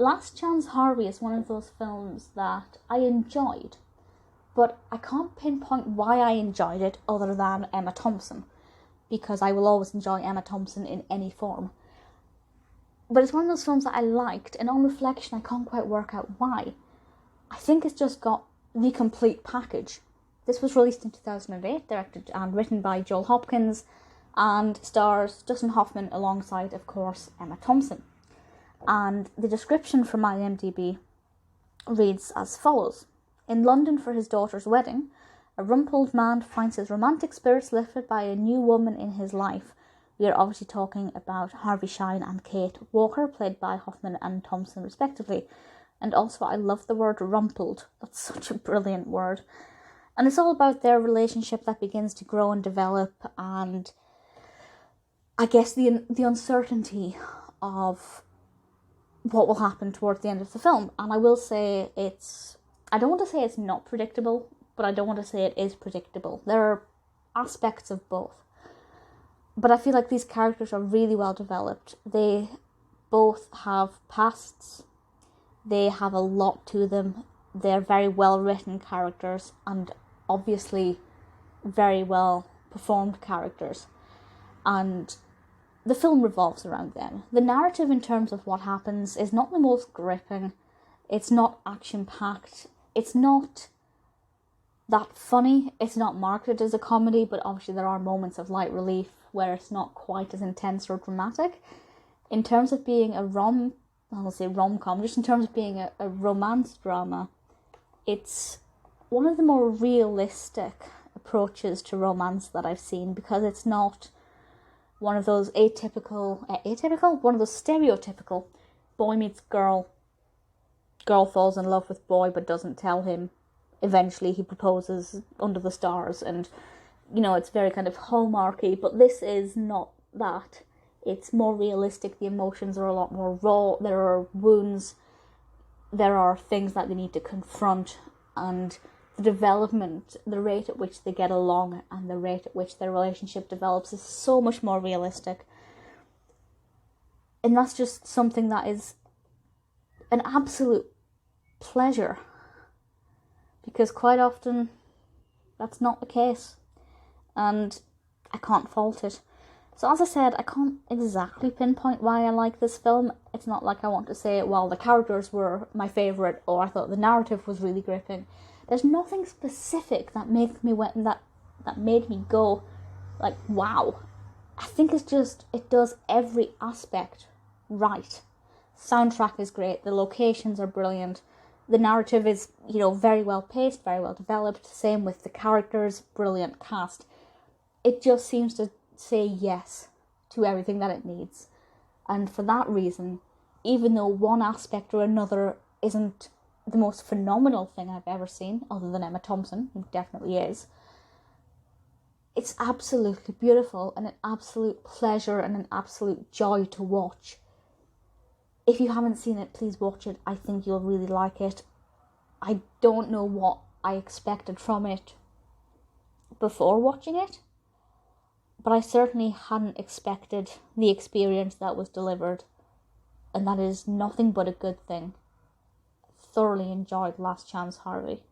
Last Chance Harvey is one of those films that I enjoyed, but I can't pinpoint why I enjoyed it other than Emma Thompson, because I will always enjoy Emma Thompson in any form. But it's one of those films that I liked, and on reflection I can't quite work out why. I think it's just got the complete package. This was released in 2008, directed and written by Joel Hopkins, and stars Dustin Hoffman alongside, of course, Emma Thompson. And the description from IMDb reads as follows. In London for his daughter's wedding, a rumpled man finds his romantic spirits lifted by a new woman in his life. We are obviously talking about Harvey Shine and Kate Walker, played by Hoffman and Thompson respectively. And also, I love the word rumpled. That's such a brilliant word. And it's all about their relationship that begins to grow and develop, and I guess the uncertainty of what will happen towards the end of the film. And I will say I don't want to say it's not predictable, but I don't want to say it is predictable. There are aspects of both. But I feel like these characters are really well developed. They both have pasts. They have a lot to them. They're very well written characters and obviously very well performed characters. And the film revolves around them. The narrative in terms of what happens is not the most gripping. It's not action-packed. It's not that funny. It's not marketed as a comedy, but obviously there are moments of light relief where it's not quite as intense or dramatic. In terms of being a rom-com, just in terms of being a romance drama, it's one of the more realistic approaches to romance that I've seen, because it's not one of those one of those stereotypical boy meets girl falls in love with boy but doesn't tell him, eventually he proposes under the stars, and it's very kind of hallmarky. But this is not that. It's more realistic. The emotions are a lot more raw. There are wounds, there are things that they need to confront, and the development, the rate at which they get along and the rate at which their relationship develops is so much more realistic. And that's just something that is an absolute pleasure, because quite often that's not the case, and I can't fault it. So as I said, I can't exactly pinpoint why I like this film. It's not like I want to say, well, the characters were my favourite, or I thought the narrative was really gripping. There's nothing specific that made me go, like, wow. I think it's just, it does every aspect right. Soundtrack is great, the locations are brilliant, the narrative is, very well paced, very well developed, same with the characters, brilliant cast. It just seems to say yes to everything that it needs. And for that reason, even though one aspect or another isn't the most phenomenal thing I've ever seen, other than Emma Thompson, who definitely is, it's absolutely beautiful and an absolute pleasure and an absolute joy to watch. If you haven't seen it, please watch it. I think you'll really like it. I don't know what I expected from it before watching it, but I certainly hadn't expected the experience that was delivered, and that is nothing but a good thing. Thoroughly enjoyed Last Chance Harvey.